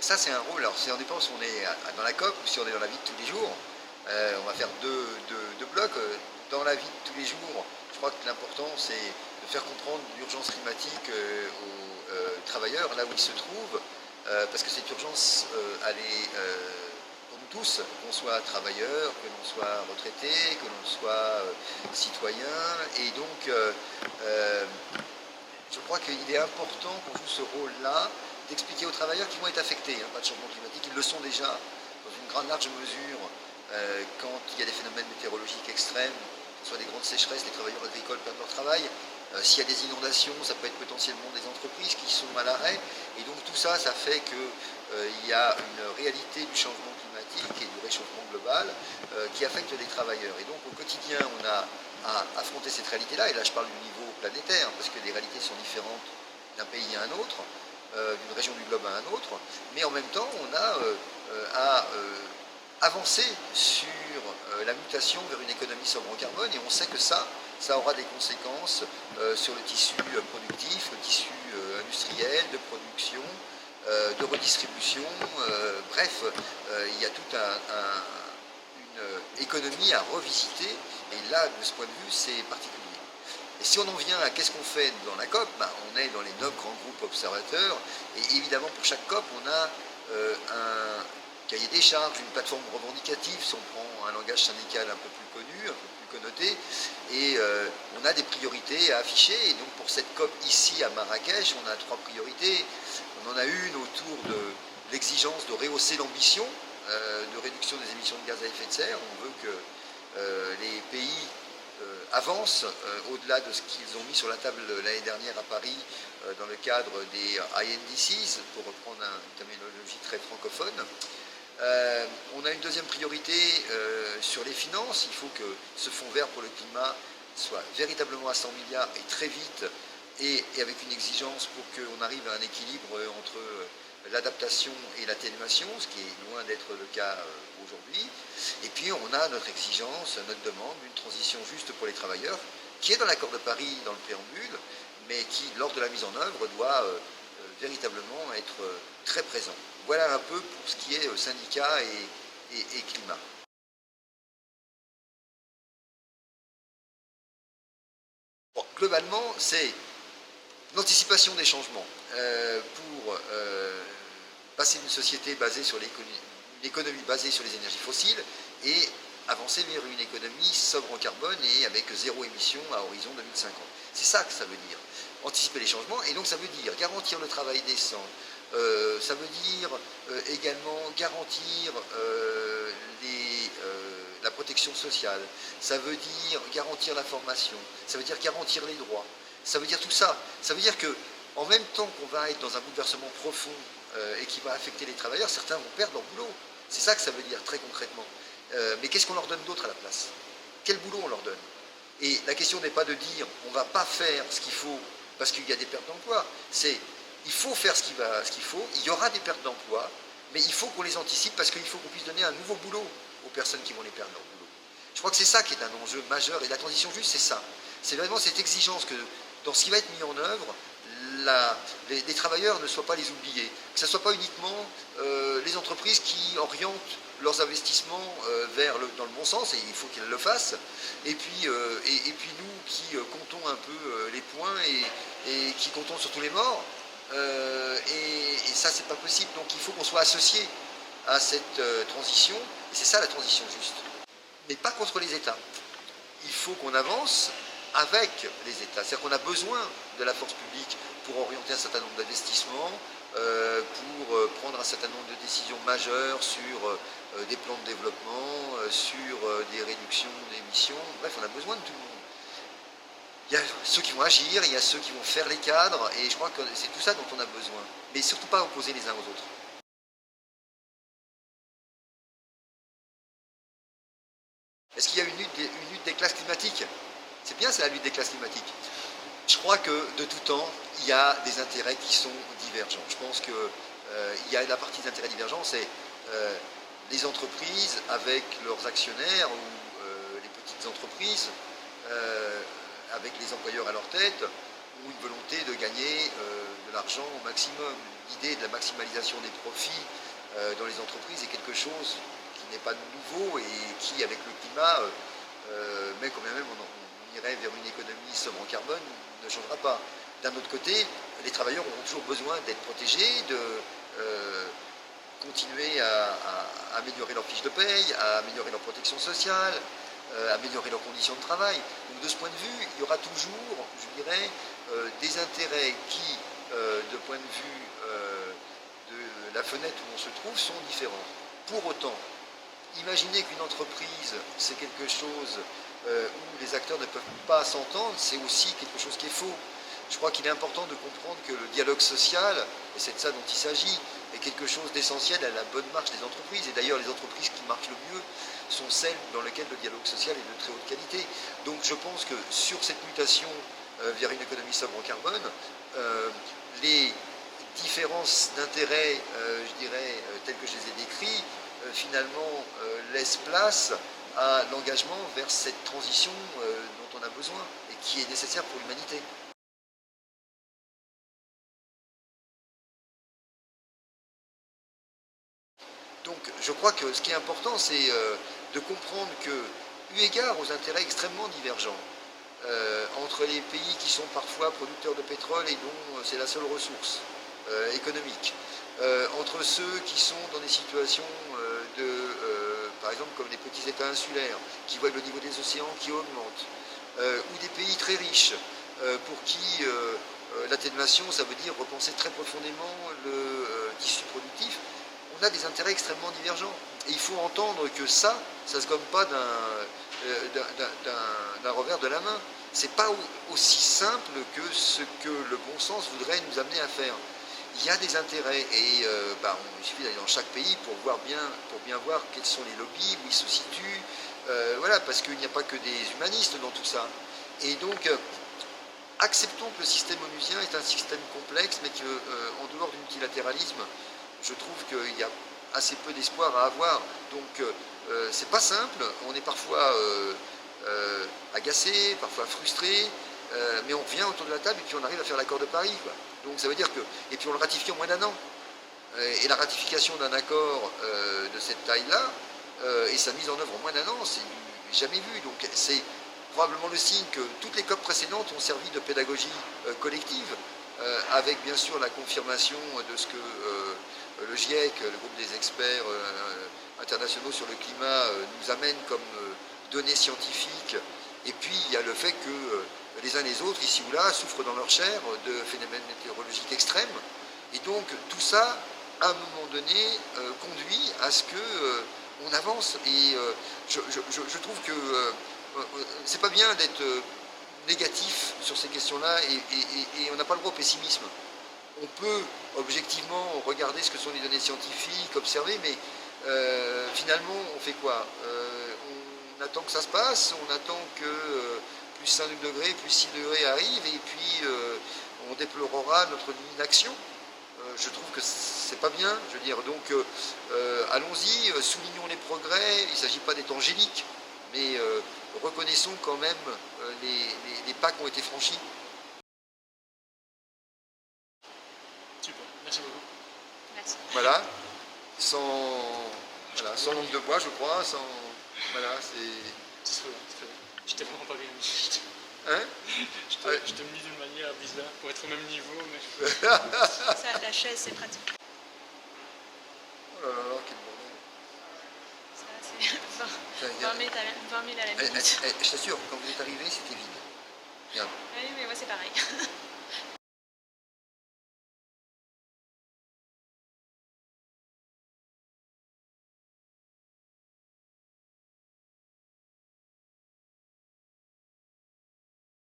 Ça, c'est un rôle, alors ça dépend si on est dans la COP ou si on est dans la vie de tous les jours. On va faire deux blocs. Dans la vie de tous les jours, je crois que l'important, c'est de faire comprendre l'urgence climatique aux travailleurs, là où ils se trouvent, parce que cette urgence, elle est pour nous tous, qu'on soit travailleur, que l'on soit retraité, que l'on soit citoyen. Et donc, je crois qu'il est important qu'on joue ce rôle-là, d'expliquer aux travailleurs qui vont être affectés par le changement climatique. Ils le sont déjà dans une grande large mesure quand il y a des phénomènes météorologiques extrêmes, que ce soit des grandes sécheresses, les travailleurs agricoles perdent leur travail. S'il y a des inondations, ça peut être potentiellement des entreprises qui sont à l'arrêt. Et donc tout ça, ça fait qu'il y a une réalité du changement climatique et du réchauffement global qui affecte les travailleurs. Et donc au quotidien, on a à affronter cette réalité-là, et là je parle du niveau planétaire, parce que les réalités sont différentes d'un pays à un autre, d'une région du globe à un autre, mais en même temps on a à avancer sur la mutation vers une économie sobre en carbone, et on sait que ça aura des conséquences sur le tissu productif, le tissu industriel, de production, de redistribution, bref, il y a toute une économie à revisiter, et là, de ce point de vue, c'est particulier. Et si on en vient à qu'est-ce qu'on fait dans la COP, on est dans les 9 grands groupes observateurs, et évidemment pour chaque COP, on a un cahier des charges, une plateforme revendicative, si on prend un langage syndical un peu plus connu, un peu plus connoté, et on a des priorités à afficher. Et donc pour cette COP ici à Marrakech, on a 3 priorités. On en a une autour de l'exigence de rehausser l'ambition de réduction des émissions de gaz à effet de serre. On veut que les pays avancent au-delà de ce qu'ils ont mis sur la table l'année dernière à Paris dans le cadre des INDCs, pour reprendre une terminologie très francophone. On a une deuxième priorité sur les finances. Il faut que ce fonds vert pour le climat soit véritablement à 100 milliards et très vite, et avec une exigence pour qu'on arrive à un équilibre entre l'adaptation et l'atténuation, ce qui est loin d'être le cas aujourd'hui. Et puis on a notre exigence, notre demande d'une transition juste pour les travailleurs, qui est dans l'accord de Paris, dans le préambule, mais qui, lors de la mise en œuvre, doit véritablement être très présent. Voilà un peu pour ce qui est syndicat et climat. Bon, globalement, c'est l'anticipation des changements pour passer d'une société basée sur une économie basée sur les énergies fossiles et avancer vers une économie sobre en carbone et avec zéro émission à horizon 2050. C'est ça que ça veut dire, anticiper les changements, et donc ça veut dire garantir le travail décent, ça veut dire également garantir la protection sociale, ça veut dire garantir la formation, ça veut dire garantir les droits, ça veut dire tout ça. Ça veut dire que en même temps qu'on va être dans un bouleversement profond et qui va affecter les travailleurs, certains vont perdre leur boulot. C'est ça que ça veut dire très concrètement. Mais qu'est-ce qu'on leur donne d'autre à la place? Quel boulot on leur donne? Et la question n'est pas de dire on ne va pas faire ce qu'il faut parce qu'il y a des pertes d'emploi. C'est il faut faire ce qu'il faut, il y aura des pertes d'emploi, mais il faut qu'on les anticipe parce qu'il faut qu'on puisse donner un nouveau boulot aux personnes qui vont les perdre leur boulot. Je crois que c'est ça qui est un enjeu majeur, et la transition juste, c'est ça. C'est vraiment cette exigence que dans ce qui va être mis en œuvre, les travailleurs ne soient pas les oubliés, que ce ne soit pas uniquement les entreprises qui orientent leurs investissements dans le bon sens, et il faut qu'elles le fassent, et puis nous qui comptons un peu les points et qui comptons surtout les morts, et ça c'est pas possible. Donc il faut qu'on soit associé à cette transition, et c'est ça la transition juste, mais pas contre les États. Il faut qu'on avance avec les États, c'est-à-dire qu'on a besoin de la force publique pour orienter un certain nombre d'investissements, pour prendre un certain nombre de décisions majeures sur des plans de développement, sur des réductions d'émissions. Bref, on a besoin de tout le monde. Il y a ceux qui vont agir, il y a ceux qui vont faire les cadres, et je crois que c'est tout ça dont on a besoin. Mais surtout pas opposer les uns aux autres. Est-ce qu'il y a une lutte des classes climatiques? C'est bien, c'est la lutte des classes climatiques. Je crois que de tout temps, il y a des intérêts qui sont divergents. Je pense qu'il y a la partie d'intérêts divergents, c'est les entreprises avec leurs actionnaires ou les petites entreprises avec les employeurs à leur tête ont une volonté de gagner de l'argent au maximum. L'idée de la maximalisation des profits dans les entreprises est quelque chose qui n'est pas nouveau et qui, avec le climat, mais quand même on irait vers une économie sobre en carbone, ne changera pas. D'un autre côté, les travailleurs auront toujours besoin d'être protégés, de continuer à améliorer leur fiche de paye, à améliorer leur protection sociale, améliorer leurs conditions de travail. Donc de ce point de vue, il y aura toujours, je dirais, des intérêts qui, de point de vue de la fenêtre où on se trouve, sont différents. Pour autant, imaginez qu'une entreprise, c'est quelque chose où les acteurs ne peuvent pas s'entendre, c'est aussi quelque chose qui est faux. Je crois qu'il est important de comprendre que le dialogue social, et c'est de ça dont il s'agit, est quelque chose d'essentiel à la bonne marche des entreprises. Et d'ailleurs, les entreprises qui marchent le mieux sont celles dans lesquelles le dialogue social est de très haute qualité. Donc je pense que sur cette mutation vers une économie sobre en carbone, les différences d'intérêts, je dirais, telles que je les ai décrits, finalement laissent place à l'engagement vers cette transition dont on a besoin et qui est nécessaire pour l'humanité. Donc je crois que ce qui est important, c'est de comprendre que, eu égard aux intérêts extrêmement divergents, entre les pays qui sont parfois producteurs de pétrole et dont c'est la seule ressource économique, entre ceux qui sont dans des situations par exemple comme les petits États insulaires, qui voient le niveau des océans qui augmente, ou des pays très riches, pour qui l'atténuation, ça veut dire repenser très profondément le tissu productif. On a des intérêts extrêmement divergents. Et il faut entendre que ça ne se gomme pas d'un revers de la main. C'est pas aussi simple que ce que le bon sens voudrait nous amener à faire. Il y a des intérêts et il suffit d'aller dans chaque pays pour bien voir quels sont les lobbies, où ils se situent. Voilà, parce qu'il n'y a pas que des humanistes dans tout ça. Et donc, acceptons que le système onusien est un système complexe, mais qu'en dehors du multilatéralisme, je trouve qu'il y a assez peu d'espoir à avoir. Donc, c'est pas simple. On est parfois agacé, parfois frustré, mais on revient autour de la table et puis on arrive à faire l'accord de Paris, quoi. Donc ça veut dire que... Et puis on le ratifie en moins d'un an. Et la ratification d'un accord de cette taille-là, et sa mise en œuvre en moins d'un an, c'est jamais vu. Donc c'est probablement le signe que toutes les COP précédentes ont servi de pédagogie collective, avec bien sûr la confirmation de ce que le GIEC, le groupe des experts internationaux sur le climat, nous amène comme données scientifiques. Et puis il y a le fait que les uns les autres, ici ou là, souffrent dans leur chair de phénomènes météorologiques extrêmes. Et donc tout ça, à un moment donné, conduit à ce que on avance. Et je trouve que c'est pas bien d'être négatif sur ces questions-là et on n'a pas le droit au pessimisme. On peut objectivement regarder ce que sont les données scientifiques, observer, mais finalement, on fait quoi? On attend que ça se passe, on attend que plus 5 degrés, plus 6 degrés arrivent, et puis on déplorera notre inaction. Je trouve que c'est pas bien, je veux dire. Donc allons-y, soulignons les progrès. Il ne s'agit pas d'être angélique, mais reconnaissons quand même les pas qui ont été franchis. Super, merci beaucoup. Merci. Voilà, sans langue de bois, je crois, voilà, c'est... C'est très bien, c'est très bien. Je t'ai vraiment pas bien mis. Hein? Je t'ai mis d'une manière bizarre pour être au même niveau, mais... Ça, la chaise, c'est pratique. Oh là là, quel bordel. Ça, c'est 20 000 à la minute. Je t'assure, quand vous êtes arrivé, c'était vide. Regarde. Oui, mais moi, c'est pareil.